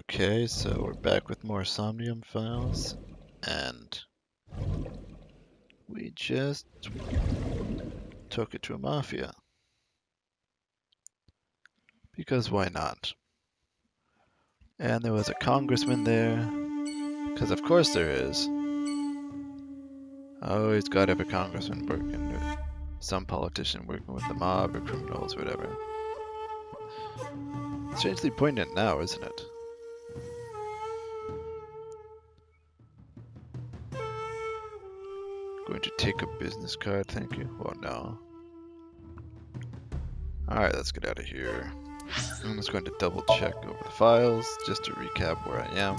Okay, so we're back with more SOMNIUM files, and we just took it to a mafia. Because why not? And there was a congressman there, because of course there is. Always gotta have a congressman working, or some politician working with the mob or criminals or whatever. Strangely poignant now, isn't it? Going to take a business card, thank you. Oh no. Alright, let's get out of here. I'm just going to double check over the files, just to recap where I am.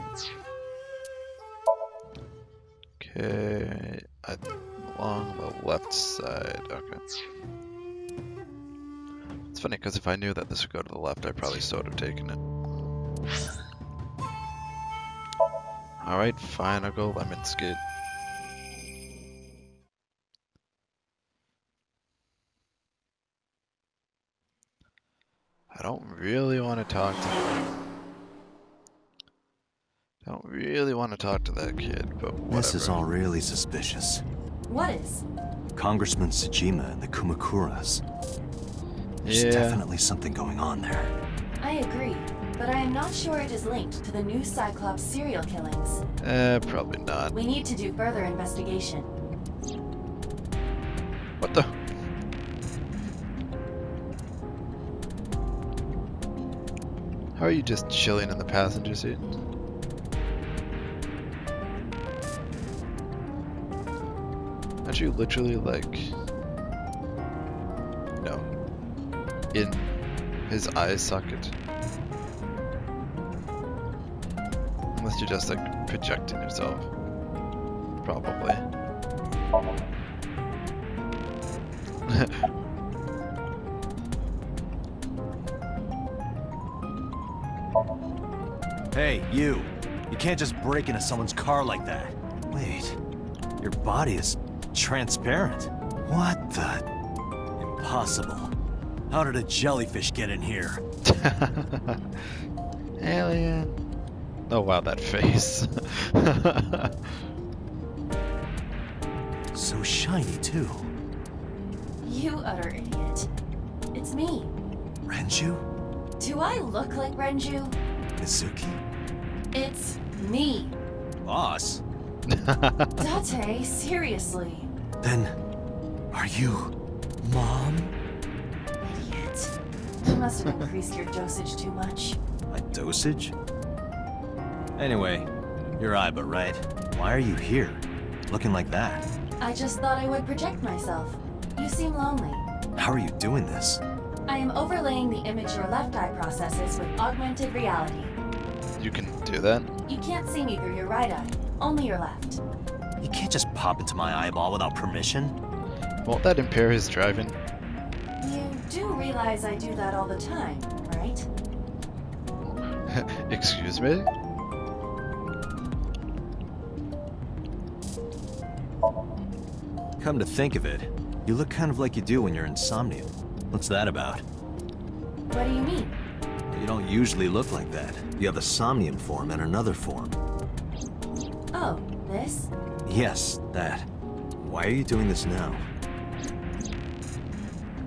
Okay, along the left side, okay. It's funny, because if I knew that this would go to the left, I probably still would have taken it. Alright, fine, I'll go lemon skid. I don't really want to talk to him. I don't really want to talk to that kid, but whatever. This is all really suspicious. What is? Congressman Tsujima and the Kumakuras. There's definitely something going on there. I agree, but I am not sure it is linked to the new Cyclops serial killings. Probably not. We need to do further investigation. What the? How are you just chilling in the passenger seat? Aren't you literally like, no, in his eye socket? Unless you're just like projecting yourself. Probably. Hey, you! You can't just break into someone's car like that. Wait, your body is transparent. What the? Impossible. How did a jellyfish get in here? Alien. Oh wow, that face. So shiny, too. You utter idiot. It's me. Renju? Do I look like Renju? Mizuki? It's me. Boss? Date, seriously. Then, are you... Mom? Idiot. You must have increased your dosage too much. My dosage? Anyway, you're Aiba, right? Why are you here? Looking like that? I just thought I would project myself. You seem lonely. How are you doing this? I am overlaying the image your left eye processes with augmented reality. You can do that? You can't see me through your right eye, only your left. You can't just pop into my eyeball without permission. Won't that impair his driving? You do realize I do that all the time, right? Excuse me? Come to think of it, you look kind of like you do when you're in SOMNIUM. What's that about? What do you mean? You don't usually look like that. You have a SOMNIUM form and another form. Oh, this? Yes, that. Why are you doing this now?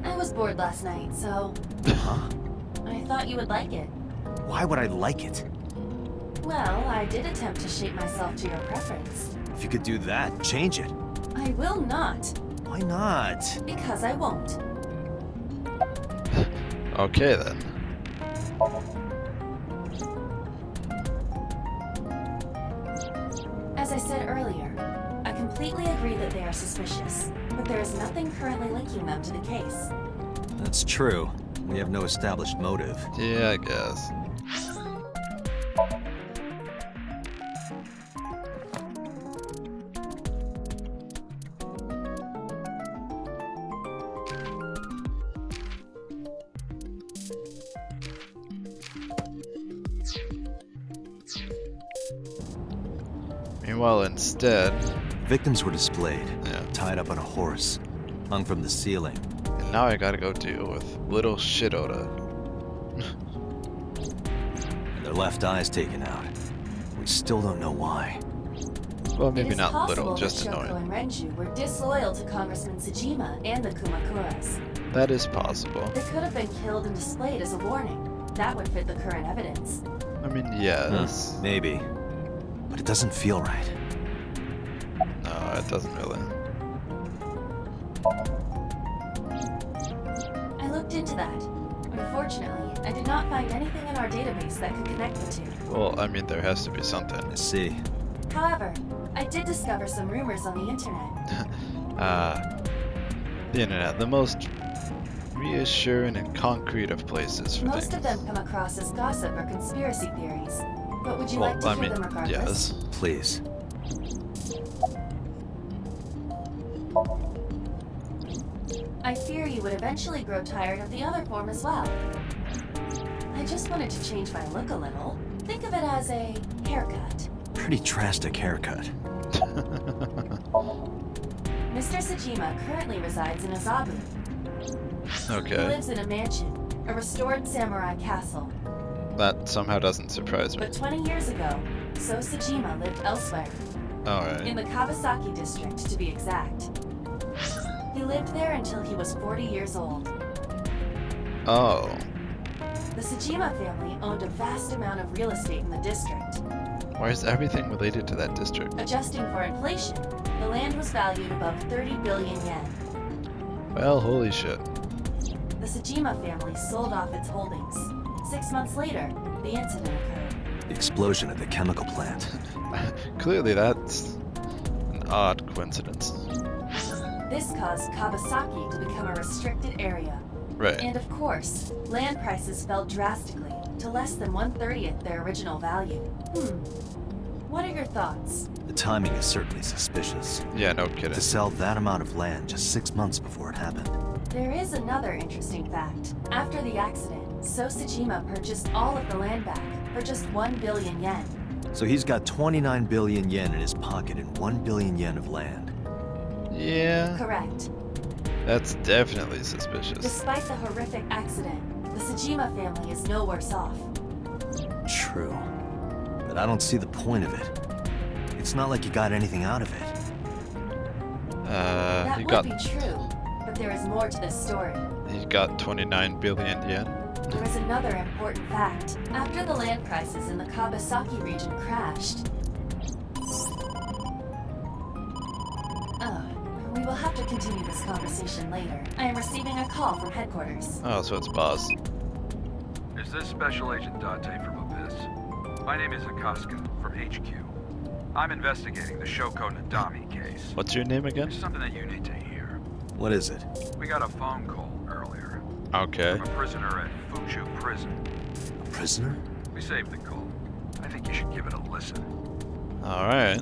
I was bored last night, so Huh? I thought you would like it. Why would I like it? Well, I did attempt to shape myself to your preference. If you could do that, change it. I will not, Why not? because I won't. Okay then. As I said earlier, I completely agree that they are suspicious, but there is nothing currently linking them to the case. That's true. We have no established motive. Yeah, I guess. Meanwhile, instead, Victims were displayed, yeah, tied up on a horse, hung from the ceiling. and now I gotta go deal with little shit Oda. And Their left eye's taken out. We still don't know why. Well, It maybe is not possible little, just that Shoko annoying. and Renju were disloyal to Congressman Tsujima and the Kumakuras. That is possible. They could have been killed and displayed as a warning. That would fit the current evidence. I mean, yes. Maybe. But it doesn't feel right. No, it doesn't really. I looked into that. Unfortunately, I did not find anything in our database that could connect the two. Well, I mean, there has to be something. I see. However, I did discover some rumors on the internet. The internet, the most reassuring and concrete of places for Most of things. them come across as gossip or conspiracy theories. But would you Well, like to I hear mean, them regardless? yes. Please. I fear you would eventually grow tired of the other form as well. I just wanted to change my look a little. Think of it as a haircut. Pretty drastic haircut. Mr. Tsujima currently resides in Azabu. He Okay, lives in a mansion, a restored samurai castle. that somehow doesn't surprise me. But 20 years ago, So Tsujima lived elsewhere, in Alright. the Kawasaki district to be exact. He lived there until he was 40 years old. Oh. The Tsujima family owned a vast amount of real estate in the district. Why is everything related to that district? Adjusting for inflation, the land was valued above 30 billion yen. Well, holy shit. The Tsujima family sold off its holdings. 6 months later, the incident occurred. The explosion at the chemical plant. Clearly that's an odd coincidence. This caused Kawasaki to become a restricted area. Right. And of course, land prices fell drastically to less than 1/30th their original value. What are your thoughts? The timing is certainly suspicious. Yeah, no kidding. To sell that amount of land just 6 months before it happened. There is another interesting fact. After the accident, So Tsujima purchased all of the land back for just 1 billion yen. So he's got 29 billion yen in his pocket and 1 billion yen of land. Yeah, Correct. that's definitely suspicious. Despite the horrific accident, the Tsujima family is no worse off. True. But I don't see the point of it. It's not like you got anything out of it. That he would got be true, but there is more to this story. 29 billion yen. There is another important fact. After the land prices in the Kawasaki region crashed... we will have to continue this conversation later. I am receiving a call from headquarters. Oh, so it's boss. Is this Special Agent Date from Abyss? My name is Akaska, from HQ. I'm investigating the Shoko Nadami case. What's your name again? There's something that you need to hear. What is it? We got a phone call earlier Okay. from a prisoner at Fuchu Prison. A prisoner? We saved the call. I think you should give it a listen. Alright.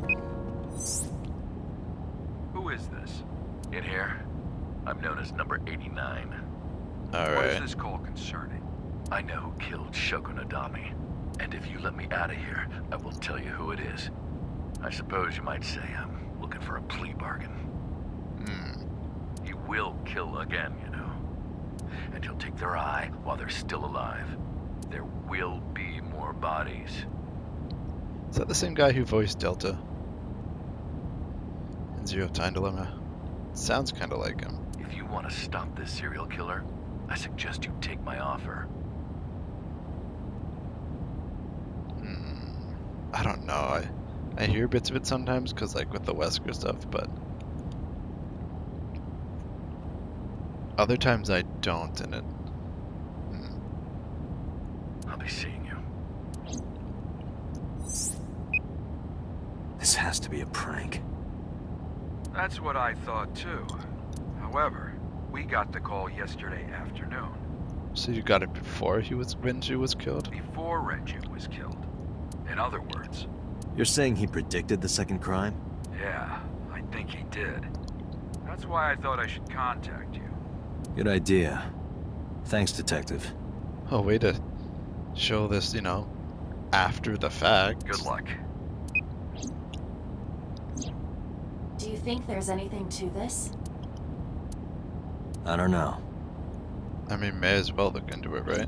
Who is this? In here, I'm known as number 89. What is Alright. this call concerning? I know who killed Shoko Nadami, and if you let me out of here, I will tell you who it is. I suppose you might say I'm looking for a plea bargain. He will kill again, you know. And he'll take their eye while they're still alive. There will be more bodies. Is that the same guy who voiced Delta in Zero Time Dilemma? Sounds kind of like him. If you want to stop this serial killer, I suggest you take my offer. I don't know. I hear bits of it sometimes, cause like with the Wesker stuff, but other times I don't, and it. I'll be seeing you. This has to be a prank. That's what I thought too. However, we got the call yesterday afternoon, So you got it before Renju was killed? before Renju was killed. In other words, You're saying he predicted the second crime? yeah, I think he did. That's why I thought I should contact you. Good idea. Thanks, Detective. Oh, way to show this, after the fact. Good luck. Do you think there's anything to this? I don't know. I mean, may as well look into it, right?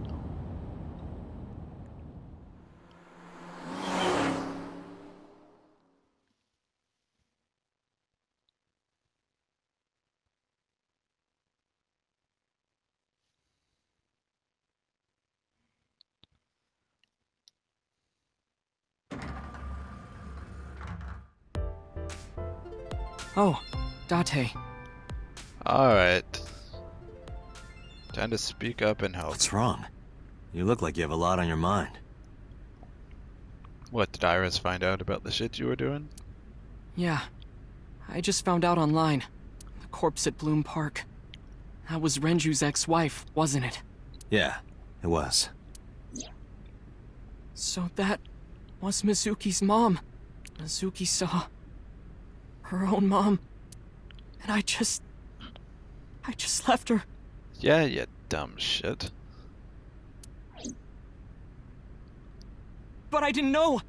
Oh, Date. Alright. Time to speak up and help. What's wrong? You look like you have a lot on your mind. What, did Iris find out about the shit you were doing? Yeah. I just found out online. The corpse at Bloom Park. That was Renju's ex-wife, wasn't it? Yeah, it was. So that was Mizuki's mom. Mizuki saw her own mom. And I just left her. Yeah, you dumb shit. But I didn't know.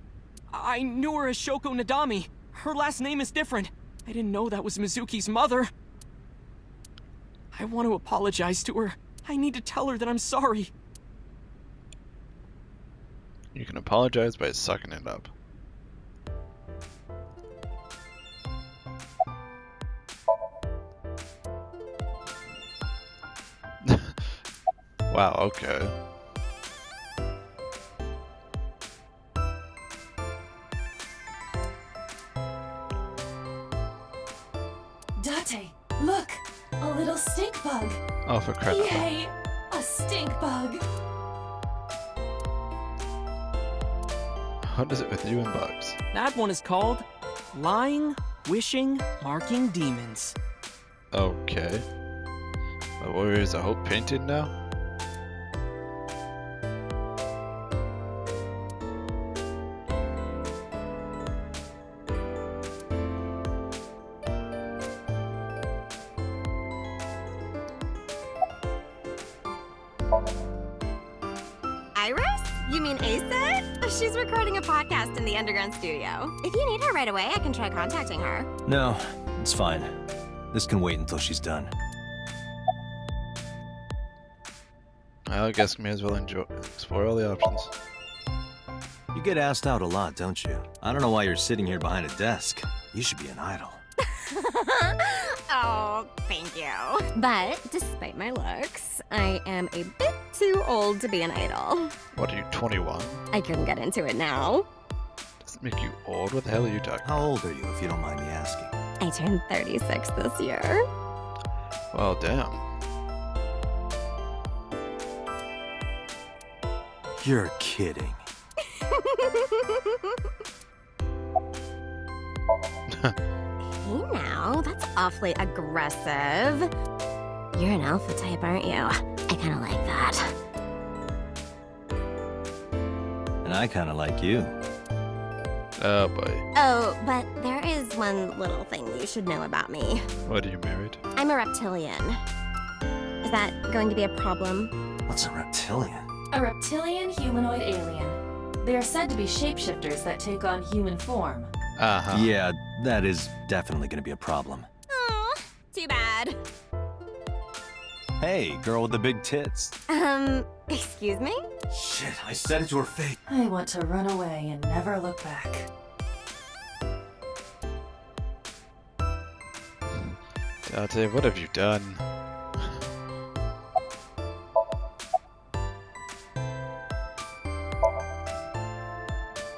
I knew her as Shoko Nadami. Her last name is different. I didn't know that was Mizuki's mother. I want to apologize to her. I need to tell her that I'm sorry. You can apologize by sucking it up. Wow, okay. Date, look! A little stink bug! Oh, for credit. Yay! A stink bug! What is it with you and bugs? That one is called Lying, Wishing, Marking Demons. Okay. The Warriors of Hope painted now? Iris? You mean Asa? She's recording a podcast in the underground studio. If you need her right away, I can try contacting her. No, it's fine. This can wait until she's done. I guess we may as well explore all the options. You get asked out a lot, don't you? I don't know why you're sitting here behind a desk. You should be an idol. Oh, thank you. But despite my looks, I am a bit too old to be an idol. What are you, 21? I couldn't get into it now. Does it make you old? What the hell are you talking How old are you, if you don't mind me asking? I turned 36 this year. about? Well, damn. You're kidding. Hey now, that's awfully aggressive. You're an alpha type, aren't you? I kinda like that. And I kinda like you. Oh boy. Oh, but there is one little thing you should know about me. What, are you married? I'm a reptilian. Is that going to be a problem? What's a reptilian? A reptilian humanoid alien. They are said to be shapeshifters that take on human form. Uh-huh. Yeah, that is definitely gonna be a problem. Oh, too bad. Hey, girl with the big tits. Excuse me? Shit, I said it to her face. I want to run away and never look back. Date, what have you done?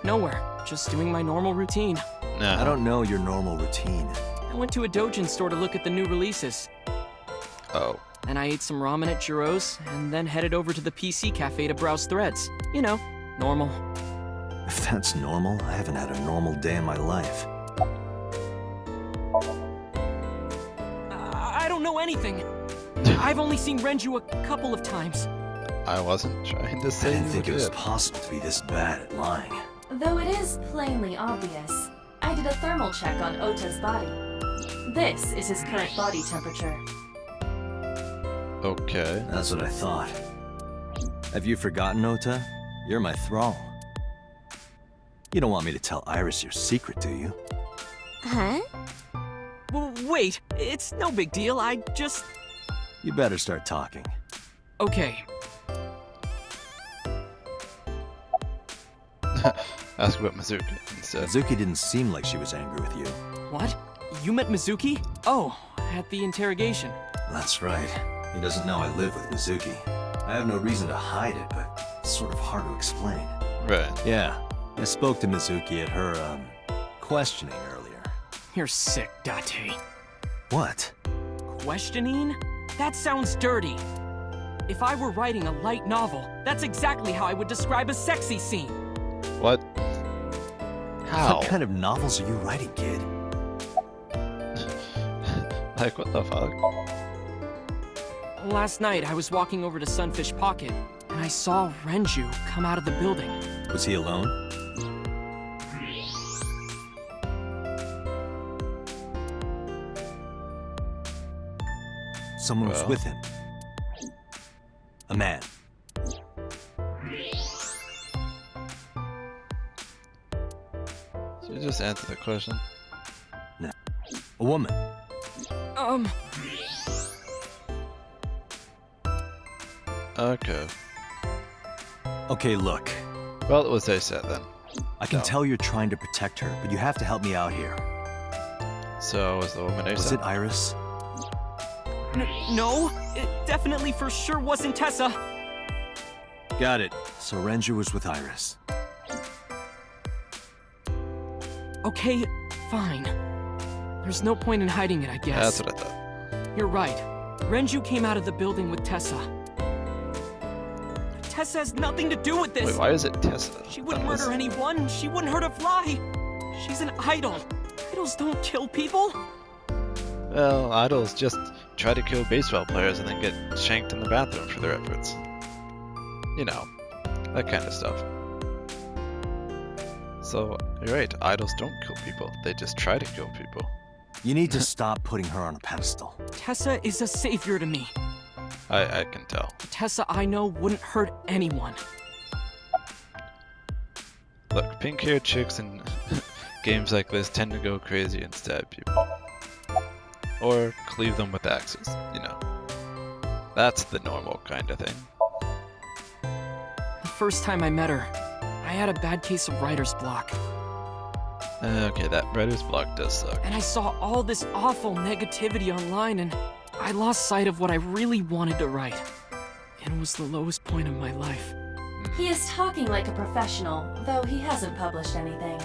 Nowhere. Just doing my normal routine. No. I don't know your normal routine. I went to a doujin store to look at the new releases. Oh. Then I ate some ramen at Jiro's, and then headed over to the PC cafe to browse threads. You know, normal. If that's normal, I haven't had a normal day in my life. I don't know anything. I've only seen Renju a couple of times. I wasn't trying to I say didn't you think it was did. possible to be this bad at lying. Though it is plainly obvious, I did a thermal check on Ota's body. This is his current body temperature. Okay. That's what I thought. Have you forgotten, Ota? You're my thrall. You don't want me to tell Iris your secret, do you? Huh? Wait, it's no big deal. I just... You better start talking. Okay. Ask about Mizuki instead. Suzuki didn't seem like she was angry with you. What? You met Mizuki? Oh, at the interrogation. That's right. He doesn't know I live with Mizuki. I have no reason to hide it, but it's sort of hard to explain. Right. Yeah, I spoke to Mizuki at her, questioning earlier. You're sick, Date. What? Questioning? That sounds dirty. If I were writing a light novel, that's exactly how I would describe a sexy scene. What? How? What kind of novels are you writing, kid? Like, what the fuck? Last night, I was walking over to Sunfish Pocket, and I saw Renju come out of the building. Was he alone? Someone was Well. with him. A man. Should you just answer the question? A woman. Okay. Okay, look. Well, it was Aset then. I can No. tell you're trying to protect her, but you have to help me out here. So, was the woman Was it Aset? Iris? No, it definitely for sure wasn't Tessa. Got it. So Renju was with Iris. Okay, fine. There's no point in hiding it, I guess. That's what I thought. You're right. Renju came out of the building with Tessa. Tessa has nothing to do with this. Wait, why is it Tessa? She wouldn't That was- murder anyone. She wouldn't hurt a fly. She's an idol. Idols don't kill people. Well, idols just try to kill baseball players and then get shanked in the bathroom for their efforts. You know, that kind of stuff. So, you're right, idols don't kill people. They just try to kill people. You need to stop putting her on a pedestal. Tessa is a savior to me. I can tell. The Tessa I know wouldn't hurt anyone. Look, pink-haired chicks in games like this tend to go crazy and stab people. Or cleave them with axes, you know. That's the normal kind of thing. The first time I met her, I had a bad case of writer's block. Okay, that writer's block does suck. And I saw all this awful negativity online, and I lost sight of what I really wanted to write. And it was the lowest point of my life. He is talking like a professional, though he hasn't published anything.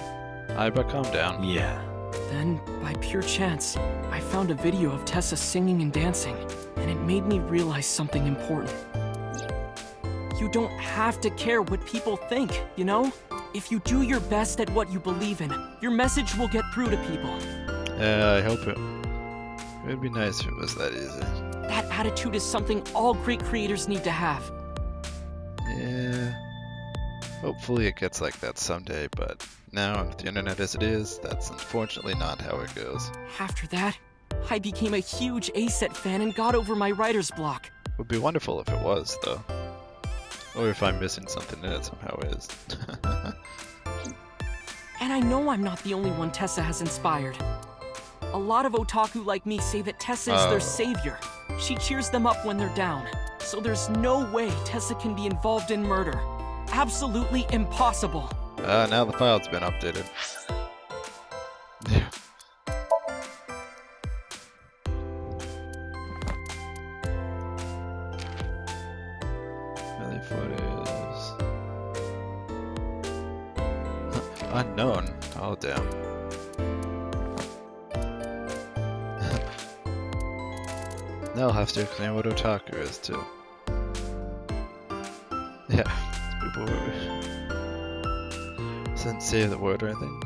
But calm down. Yeah. Then, by pure chance, I found a video of Tessa singing and dancing, and it made me realize something important. You don't have to care what people think, you know? If you do your best at what you believe in, your message will get through to people. I hope it would be nice if it was that easy. That attitude is something all great creators need to have. Yeah. Hopefully it gets like that someday, but now with the internet as it is, that's unfortunately not how it goes. After that, I became a huge Aset fan and got over my writer's block. Would be wonderful if it was, though. Or if I'm missing something in it somehow is. And I know I'm not the only one Tessa has inspired. A lot of otaku like me say that Tessa is Oh. their savior. She cheers them up when they're down. So there's no way Tessa can be involved in murder. Absolutely impossible. Now the file's been updated. Yeah. Really photos. Unknown. Oh damn. Now I'll have to explain what otaku is too. Yeah, people didn't say the word or anything.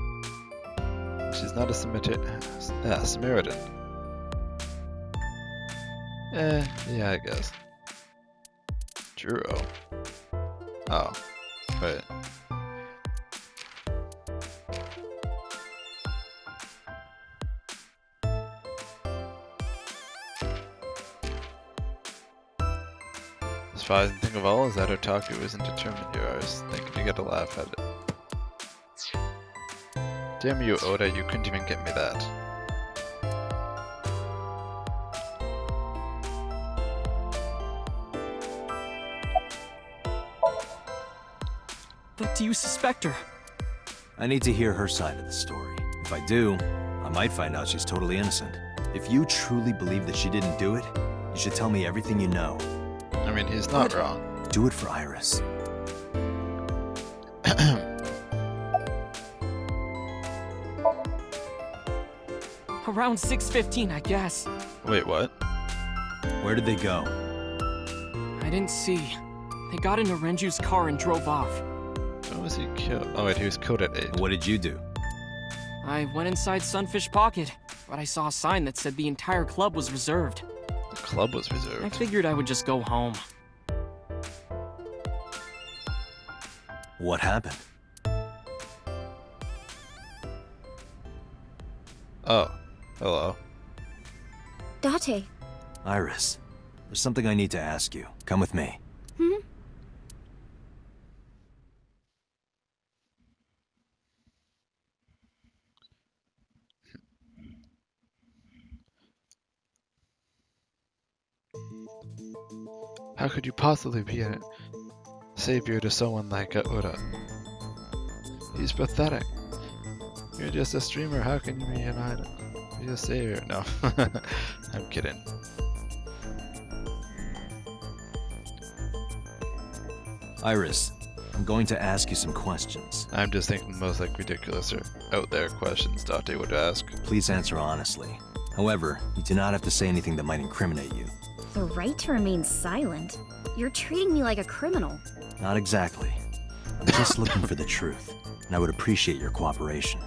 She's not a Samaritan. Yeah, I guess. Juro. Oh, wait. As far as I can think of all is that otaku isn't determined here. I was thinking you get a laugh at it. Damn you, Oda, you couldn't even get me that. But do you suspect her? I need to hear her side of the story. If I do, I might find out she's totally innocent. If you truly believe that she didn't do it, you should tell me everything you know. I mean, he's not What? wrong. Do it for Iris. Around 6:15, I guess. Wait, what? Where did they go? I didn't see. They got into Renju's car and drove off. When was he killed? Oh wait, he was killed at 8. And what did you do? I went inside Sunfish Pocket, but I saw a sign that said the entire club was reserved. The club was I reserved. figured I would just go home. What happened? Oh, hello. Date. Iris, there's something I need to ask you. Come with me. Hmm? How could you possibly be a savior to someone like Ura? He's pathetic. You're just a streamer, how can you be an idol? Be a savior? No, I'm kidding. Iris, I'm going to ask you some questions. I'm just thinking the most like ridiculous or out there questions Date would ask. Please answer honestly. However, you do not have to say anything that might incriminate you. The right to remain silent? You're treating me like a criminal. Not exactly. I'm just looking for the truth, and I would appreciate your cooperation.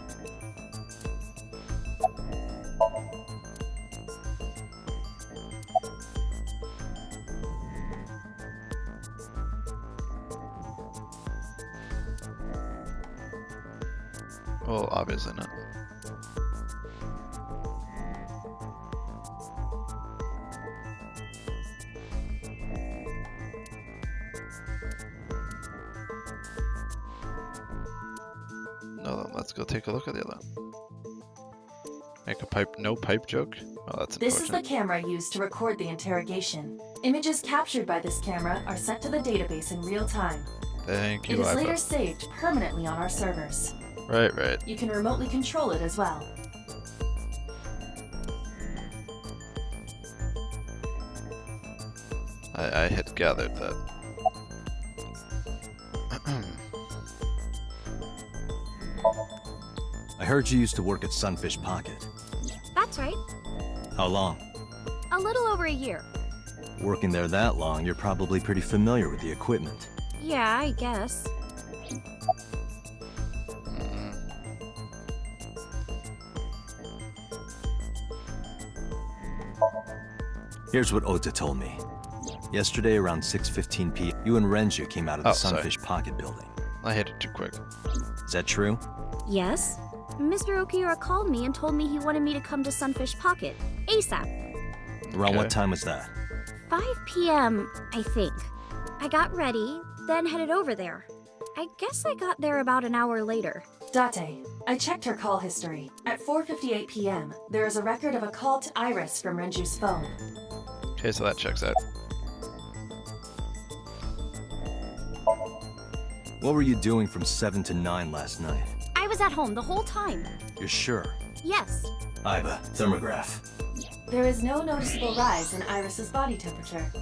Well, obviously not. No, then let's go take a look at the other. Make a no pipe joke? Oh, that's This is the unfortunate. camera used to record the interrogation. Images captured by this camera are sent to the database in real time. Thank It you, is later iPhone. saved permanently on our servers. Right. You can remotely control it as well. I had gathered that. I heard you used to work at Sunfish Pocket. That's right. How long? A little over a year. Working there that long, you're probably pretty familiar with the equipment. Yeah, I guess. Here's what Ota told me. Yesterday around 6:15 p.m., you and Renju came out of the Oh, sorry. Sunfish Pocket building. I hit it too quick. Is that true? Yes. Mr. Okiura called me and told me he wanted me to come to Sunfish Pocket, ASAP. Around Okay. what time was that? 5 p.m., I think. I got ready, then headed over there. I guess I got there about an hour later. Date, I checked her call history. At 4:58 p.m., there is a record of a call to Iris from Renju's phone. Okay, so that checks out. What were you doing from 7 to 9 last night? I was at home the whole time. You're sure? Yes. Iba, thermograph. There is no noticeable rise in Iris's body temperature.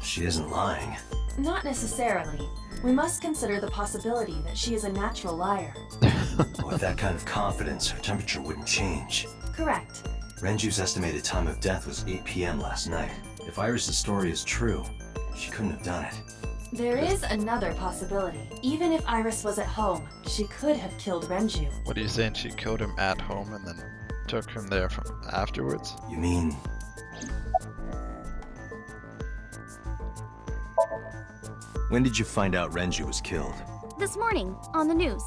She isn't lying. Not necessarily. We must consider the possibility that she is a natural liar. With that kind of confidence, her temperature wouldn't change. Correct. Renju's estimated time of death was 8 p.m. last night. If Iris' story is true, she couldn't have done it. There is another possibility. Even if Iris was at home, she could have killed Renju. What are you saying? She killed him at home and then took him there from afterwards? You mean... When did you find out Renju was killed? This morning, on the news.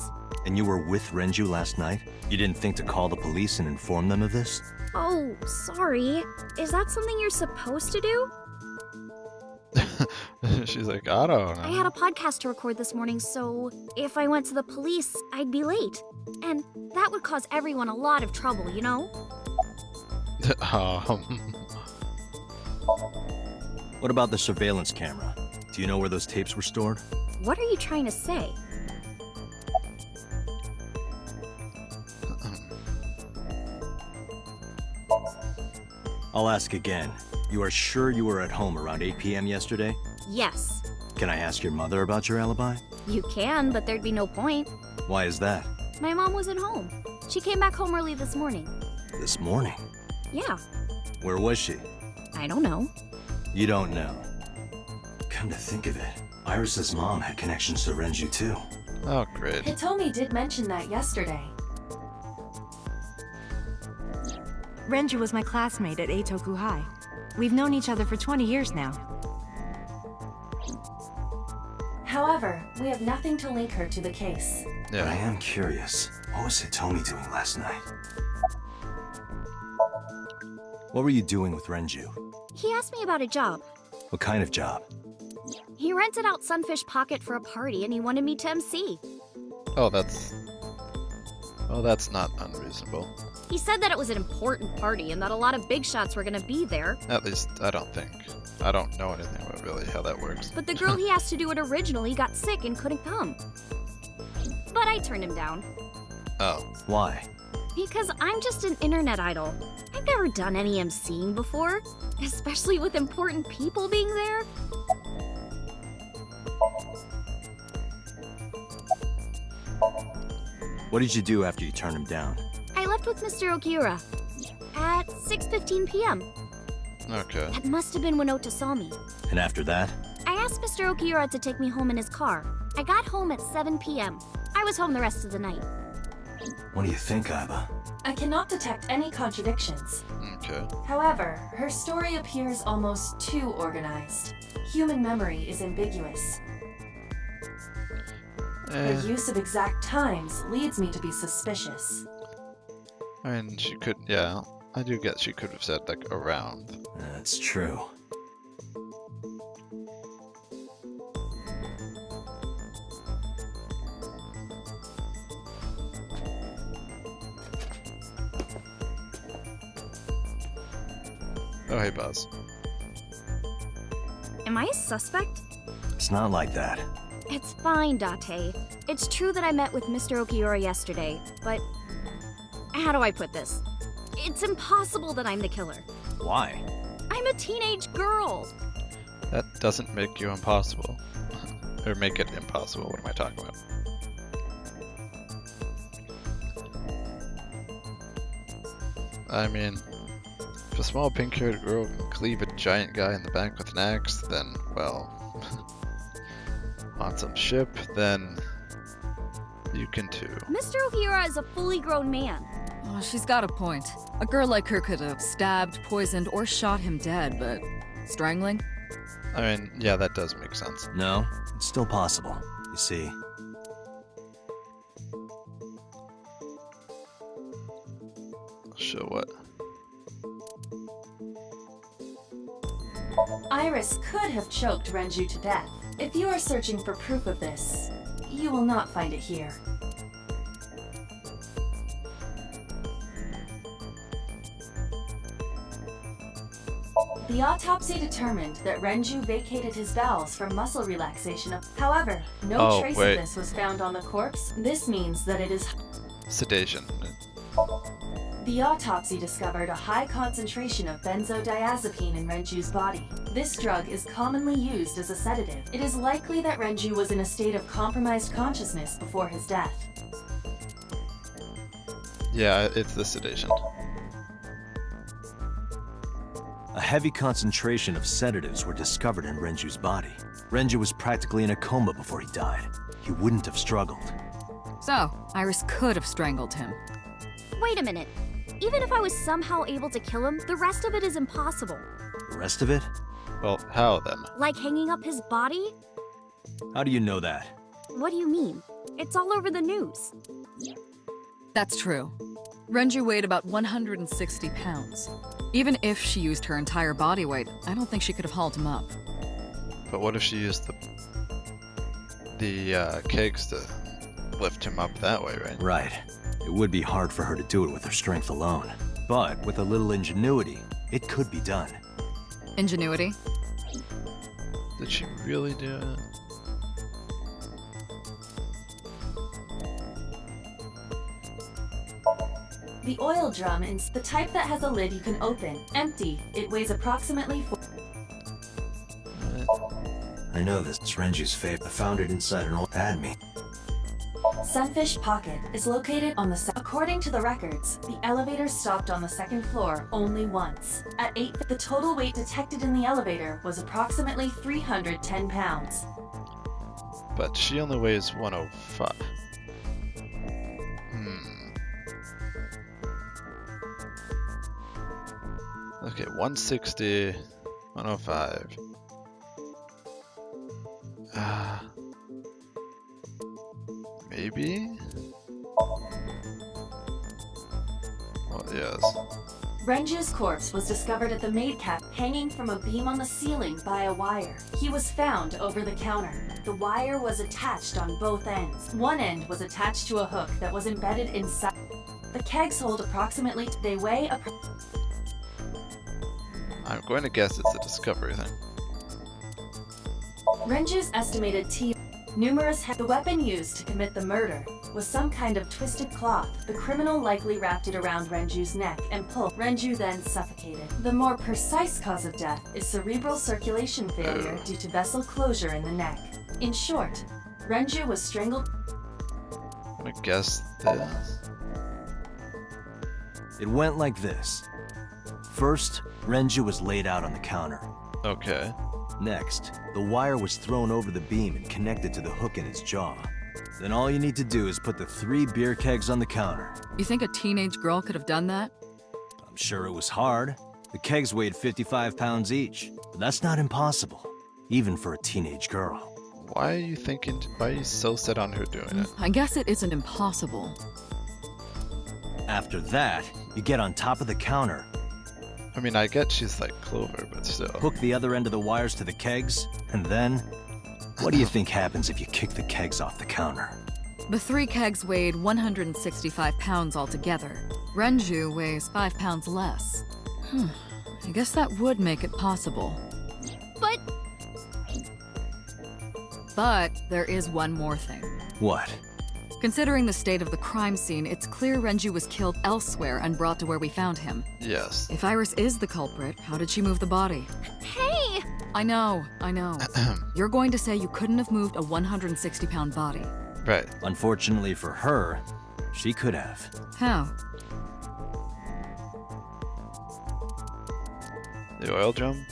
And you were with Renju last night? You didn't think to call the police and inform them of this? Oh, sorry. Is that something you're supposed to do? She's like, I don't know. I had a podcast to record this morning, so if I went to the police, I'd be late. And that would cause everyone a lot of trouble, you know? What about the surveillance camera? Do you know where those tapes were stored? What are you trying to say? I'll ask again. You are sure you were at home around 8 p.m. yesterday? Yes. Can I ask your mother about your alibi? You can, but there'd be no point. Why is that? My mom wasn't home. She came back home early this morning. This morning? Yeah, Where was she? I don't know. You don't know. Come to think of it, Iris's mom had connections to Renju too. Oh, great. Hitomi did mention that yesterday. Renju was my classmate at Eitoku High. We've known each other for 20 years now. However, we have nothing to link her to the case. But I Yeah. am curious, what was Hitomi doing last night? What were you doing with Renju? He asked me about a job. What kind of job? He rented out Sunfish Pocket for a party and he wanted me to MC. Oh, that's... Well, that's not unreasonable. He said that it was an important party and that a lot of big shots were gonna be there, At least, I don't think. I don't know anything about really how that works. but the girl he asked to do it originally got sick and couldn't come. But I turned him down. Oh. Why? Because I'm just an internet idol. I've never done any MCing before, especially with important people being there. What did you do after you turned him down? I left with Mr. Okiura at 6:15 p.m. Okay. That must have been when Ota saw me. And after that? I asked Mr. Okiura to take me home in his car. I got home at 7 p.m. I was home the rest of the night. What do you think, Aiba? I cannot detect any contradictions. Okay. However, her story appears almost too organized. Human memory is ambiguous. Her use of exact times leads me to be suspicious. I mean, she could, yeah. I do guess she could have said, like, around. That's true. Oh, hey, Buzz. Am I a suspect? It's not like that. It's fine, Date. It's true that I met with Mr. Okiura yesterday, but how do I put this? It's impossible that I'm the killer. Why? I'm a teenage girl. That doesn't make you impossible. Or make it impossible, what am I talking about? I mean, if a small pink-haired girl can cleave a giant guy in the back with an axe, then, well, on some ship, then you can too. Mr. Okiura is a fully grown man. Oh, she's got a point. A girl like her could have stabbed, poisoned, or shot him dead, but strangling? I mean, yeah, that does make sense. No, it's still possible. You see, Show what? Iris could have choked Renju to death. If you are searching for proof of this, you will not find it here. The autopsy determined that Renju vacated his bowels for muscle relaxation. However, no Oh, trace wait. of this was found on the corpse. This means that it is... Sedation. The autopsy discovered a high concentration of benzodiazepine in Renju's body. This drug is commonly used as a sedative. It is likely that Renju was in a state of compromised consciousness before his death. Yeah, it's the sedation. a heavy concentration of sedatives were discovered in Renju's body. Renju was practically in a coma before he died. He wouldn't have struggled. So, Iris could have strangled him. Wait a minute. Even if I was somehow able to kill him, the rest of it is impossible. The rest of it? Well, how then? Like hanging up his body? How do you know that? What do you mean? It's all over the news. That's true. Renju weighed about 160 pounds. Even if she used her entire body weight, I don't think she could have hauled him up. But what if she used the kegs to lift him up that way, right? Right. It would be hard for her to do it with her strength alone. But with a little ingenuity, it could be done. Ingenuity? Did she really do it? The oil drum is the type that has a lid you can open. Empty. It weighs approximately 4... I know this. It's Renju's fate. I found it inside an old... Had me. Sunfish Pocket is located on the According to the records, the elevator stopped on the second floor only once. At 8, the total weight detected in the elevator was approximately 310 pounds. But she only weighs 105. Okay, 160, 105. Maybe? Well, yes. Renju's corpse was discovered at the maid cab, hanging from a beam on the ceiling by a wire. He was found over the counter. The wire was attached on both ends. One end was attached to a hook that was embedded inside. The kegs hold approximately, they weigh I'm going to guess it's a discovery thing. Renju's estimated the weapon used to commit the murder was some kind of twisted cloth. The criminal likely wrapped it around Renju's neck and pulled. Renju then suffocated. The more precise cause of death is cerebral circulation failure due to vessel closure in the neck. In short, Renju was strangled. I'm gonna guess this. It went like this. First, Renju was laid out on the counter. Okay. Next, the wire was thrown over the beam and connected to the hook in his jaw. Then all you need to do is put the 3 beer kegs on the counter. You think a teenage girl could have done that? I'm sure it was hard. The kegs weighed 55 pounds each, but that's not impossible, even for a teenage girl. Why are you so set on her doing it? I guess it isn't impossible. After that, you get on top of the counter, I mean, I get she's like Clover, but still. hook the other end of the wires to the kegs, and then... What do you think happens if you kick the kegs off the counter? The 3 kegs weighed 165 pounds altogether. Renju weighs 5 pounds less. I guess that would make it possible. But there is one more thing. What? Considering the state of the crime scene, it's clear Renju was killed elsewhere and brought to where we found him. Yes. If Iris is the culprit, how did she move the body? Hey! I know. You're going to say you couldn't have moved a 160-pound body. Right. Unfortunately for her, she could have. How? The oil drum?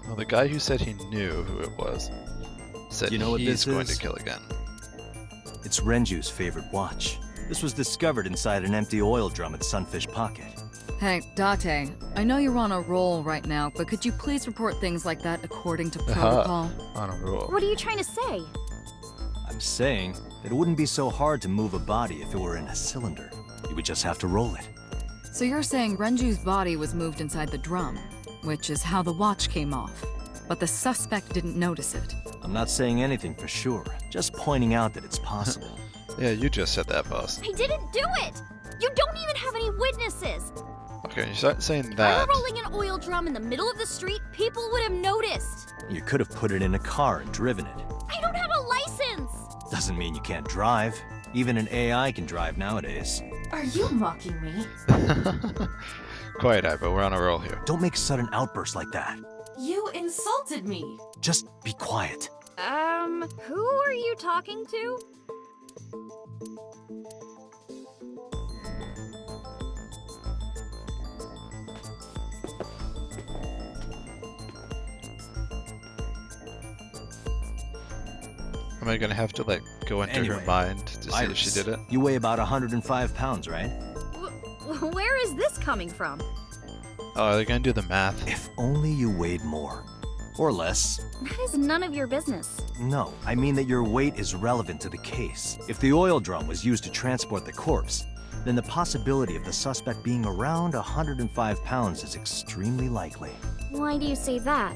Well, the guy who said he knew who it was said You know what he's this going is? to kill again. It's Renju's favorite watch. This was discovered inside an empty oil drum at Sunfish Pocket. Hey, Date, I know you're on a roll right now, but could you please report things like that according to protocol? On a roll. What are you trying to say? I'm saying that it wouldn't be so hard to move a body if it were in a cylinder. You would just have to roll it. So you're saying Renju's body was moved inside the drum, which is how the watch came off. But the suspect didn't notice it. I'm not saying anything for sure, just pointing out that it's possible. Yeah, you just said that, boss. I didn't do it! You don't even have any witnesses! Okay, you start saying If I that. were rolling an oil drum in the middle of the street, people would have noticed! You could have put it in a car and driven it. I don't have a license! Doesn't mean you can't drive. Even an AI can drive nowadays. Are you mocking me? Quiet, Ivo, we're on a roll here. Don't make sudden outbursts like that. You insulted me! Just be quiet. Who are you talking to? Am I gonna have to, like, go into Anyway, her mind to see if she did it? You weigh about 105 pounds, right? Where is this coming from? Oh, are they gonna do the math? If only you weighed more. Or less. That is none of your business. No, I mean that your weight is relevant to the case. If the oil drum was used to transport the corpse, then the possibility of the suspect being around 105 pounds is extremely likely. Why do you say that?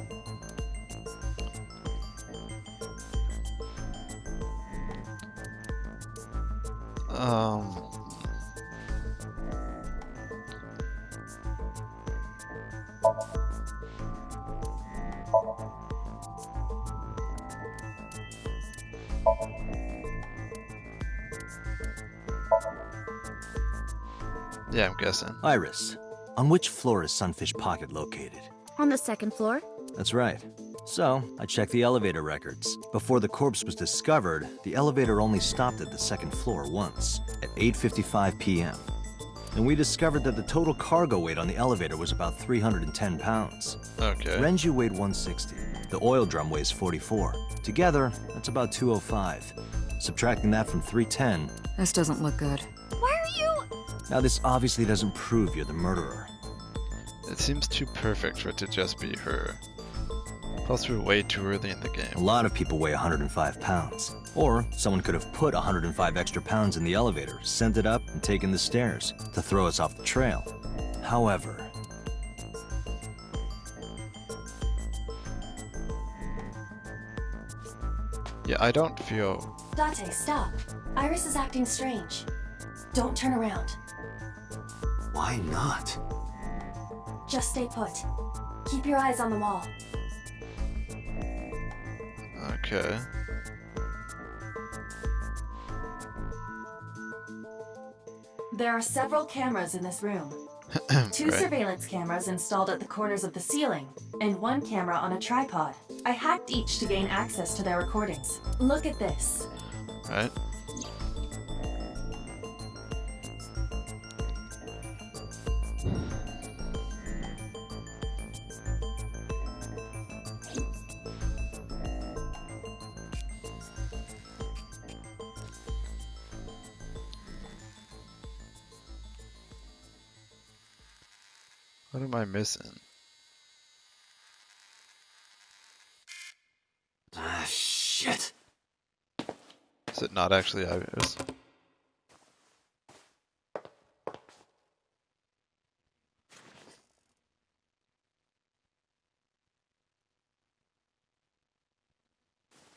Yeah, I'm guessing. Iris, on which floor is Sunfish Pocket located? On the second floor? That's right. So, I checked the elevator records. Before the corpse was discovered, the elevator only stopped at the second floor once, at 8:55 p.m. And we discovered that the total cargo weight on the elevator was about 310 pounds. Okay. Renju weighed 160. The oil drum weighs 44. Together, that's about 205. Subtracting that from 310. This doesn't look good. Why are you? Now, this obviously doesn't prove you're the murderer. It seems too perfect for it to just be her. Plus, we're way too early in the A game. lot of people weigh 105 pounds. Or someone could have put 105 extra pounds in the elevator, sent it up, and taken the stairs to throw us off the trail. However, Yeah, I don't feel... Date, stop. Iris is acting strange. Don't turn around. why not? Just stay put. Keep your eyes on the wall. Okay. There are several cameras in this room. Two Right. surveillance cameras installed at the corners of the ceiling, and one camera on a tripod. I hacked each to gain access to their recordings. Look at this. Right. What am I missing? Ah, shit. Is it not actually Iris?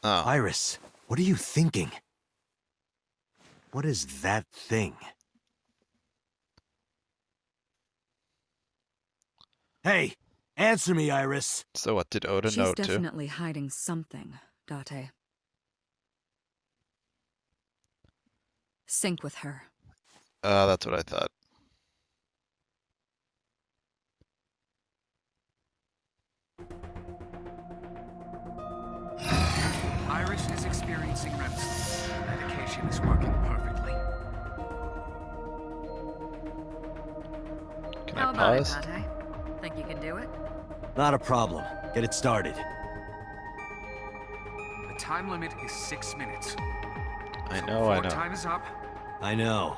Oh, Iris, what are you thinking? What is that thing? Hey, answer me, Iris. so what did Oda She's know too? definitely hiding something, Date. Sync with her. That's what I thought. Iris is experiencing REM sleep. Medication is working perfectly. Can How I about it, pause? Date? Think you can do it? Not a problem. Get it started. The time limit is 6 minutes. I So know, I before know. time is up, I know.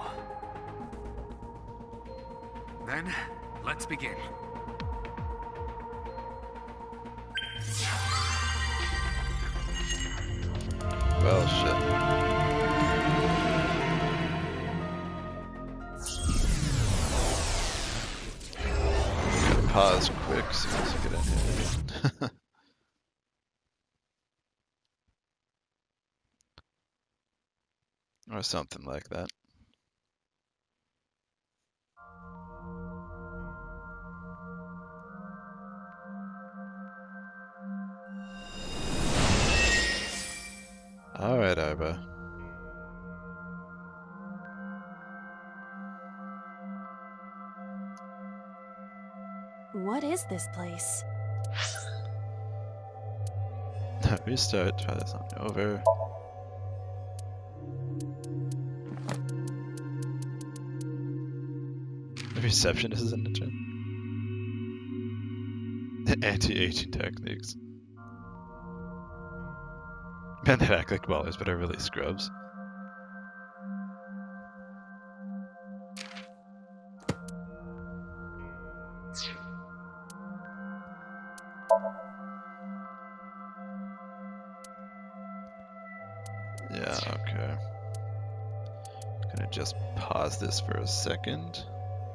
then let's begin. Well, shit. Gotta pause quick as soon as you get in here. Or something like that. Alright, Arba. What is this place? Restart, try this on over. The receptionist is in the gym. Anti-aging techniques. Men that act like ballers but are really scrubs. Yeah, okay. Gonna just pause this for a second.